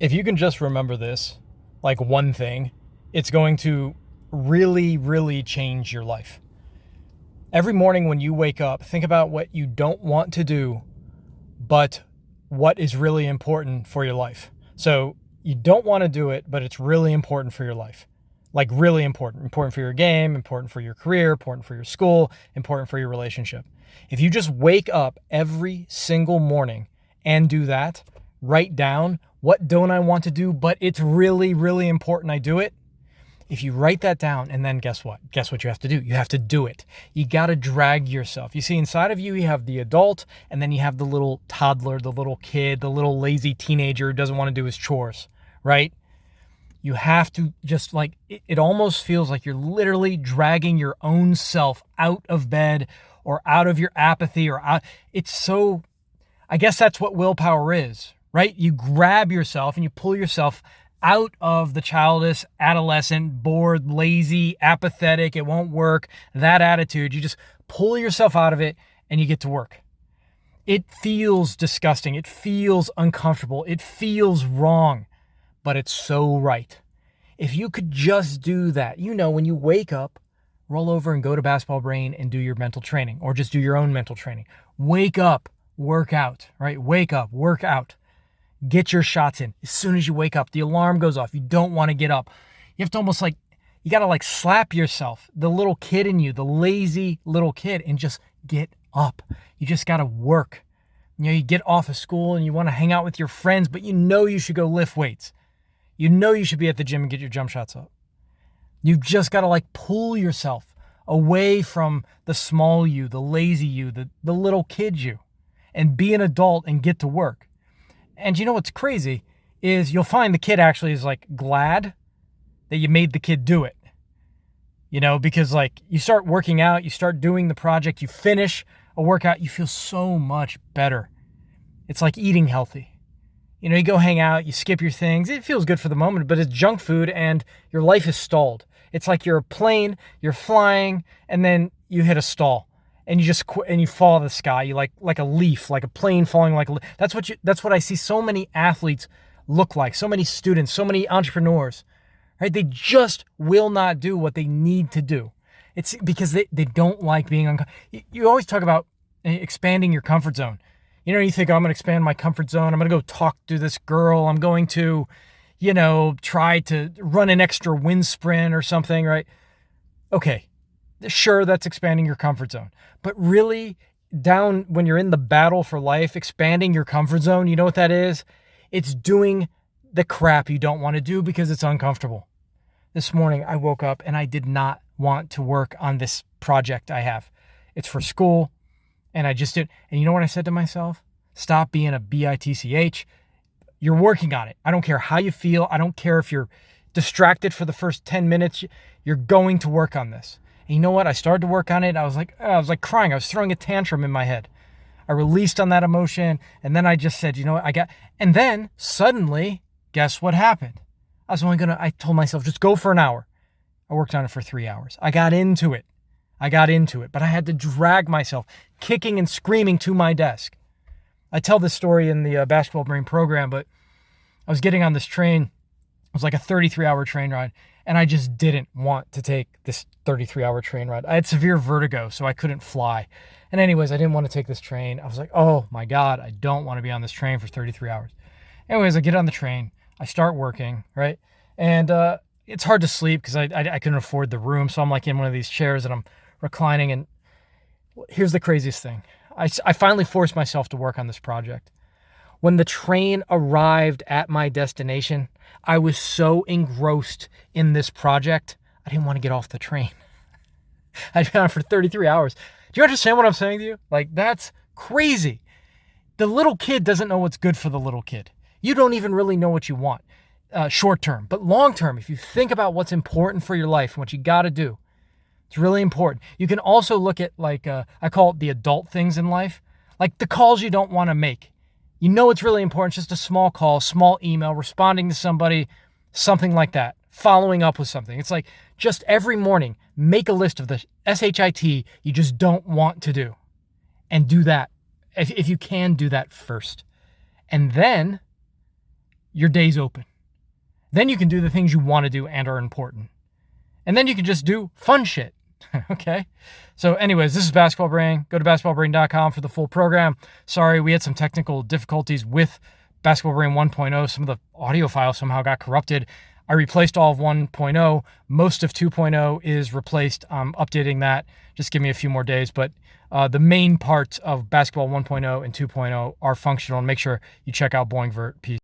If you can just remember this, like one thing, it's going to really, really change your life. Every morning when you wake up, think about what you don't want to do, but what is really important for your life. So you don't want to do it, but it's really important for your life. Like really important. Important for your game, important for your career, important for your school, important for your relationship. If you just wake up every single morning and do that, write down what don't I want to do, but it's really, really important I do it. If you write that down, and then guess what? Guess what you have to do? You have to do it. You got to drag yourself. You see, inside of you, you have the adult, and then you have the little toddler, the little kid, the little lazy teenager who doesn't want to do his chores, right? You have to just like, it almost feels like you're literally dragging your own self out of bed or out of your apathy or out. It's so, I guess that's what willpower is, right? You grab yourself and you pull yourself out of the childish, adolescent, bored, lazy, apathetic, it won't work, that attitude. You just pull yourself out of it and you get to work. It feels disgusting. It feels uncomfortable. It feels wrong, but it's so right. If you could just do that, when you wake up, roll over and go to Basketball Brain and do your mental training, or just do your own mental training. Wake up, work out, right? Wake up, work out. Get your shots in. As soon as you wake up, the alarm goes off. You don't want to get up. You have to almost you got to slap yourself, the little kid in you, the lazy little kid, and just get up. You just got to work. You get off of school and you want to hang out with your friends, but you should go lift weights. You should be at the gym and get your jump shots up. You just got to pull yourself away from the small you, the lazy you, the little kid you, and be an adult and get to work. And you know what's crazy is you'll find the kid actually is glad that you made the kid do it. Because you start working out, you start doing the project, you finish a workout, you feel so much better. It's like eating healthy. You go hang out, you skip your things. It feels good for the moment, but it's junk food and your life is stalled. It's like you're a plane, you're flying, and then you hit a stall. And you just quit and you fall out of the sky. You like a leaf, like a plane falling like a leaf. That's what I see so many athletes look like. So many students, so many entrepreneurs, right? They just will not do what they need to do. It's because they don't like being uncomfortable. You always talk about expanding your comfort zone. You think, I'm going to expand my comfort zone. I'm going to go talk to this girl. I'm going to, try to run an extra wind sprint or something, right? Okay. Sure, that's expanding your comfort zone. But really, down when you're in the battle for life, expanding your comfort zone, you know what that is? It's doing the crap you don't want to do because it's uncomfortable. This morning, I woke up and I did not want to work on this project I have. It's for school, and I just did. And you know what I said to myself? Stop being a bitch. You're working on it. I don't care how you feel. I don't care if you're distracted for the first 10 minutes. You're going to work on this. And you know what? I started to work on it. I was crying. I was throwing a tantrum in my head. I released on that emotion. And then I just said, and then suddenly, guess what happened? I told myself, just go for an hour. I worked on it for 3 hours. I got into it, but I had to drag myself kicking and screaming to my desk. I tell this story in the Basketball Brain program, but I was getting on this train. It was like a 33-hour train ride. And I just didn't want to take this 33-hour train ride. I had severe vertigo, so I couldn't fly. And anyways, I didn't want to take this train. I was like, oh my God, I don't want to be on this train for 33 hours. Anyways, I get on the train. I start working, right? And it's hard to sleep because I couldn't afford the room. So I'm in one of these chairs and I'm reclining. And here's the craziest thing. I finally forced myself to work on this project. When the train arrived at my destination, I was so engrossed in this project, I didn't want to get off the train. I'd been on for 33 hours. Do you understand what I'm saying to you? That's crazy. The little kid doesn't know what's good for the little kid. You don't even really know what you want short term. But long term, if you think about what's important for your life and what you got to do, it's really important. You can also look at I call it the adult things in life, like the calls you don't want to make. It's really important. It's just a small call, small email, responding to somebody, something like that, following up with something. It's just every morning, make a list of the SHIT you just don't want to do and do that. If you can do that first. And then your day's open. Then you can do the things you want to do and are important. And then you can just do fun shit. Okay? So anyways, this is Basketball Brain. Go to basketballbrain.com for the full program. Sorry, we had some technical difficulties with Basketball Brain 1.0. Some of the audio files somehow got corrupted. I replaced all of 1.0. Most of 2.0 is replaced. I'm updating that. Just give me a few more days. But the main parts of Basketball 1.0 and 2.0 are functional. And make sure you check out Boingvert. Peace.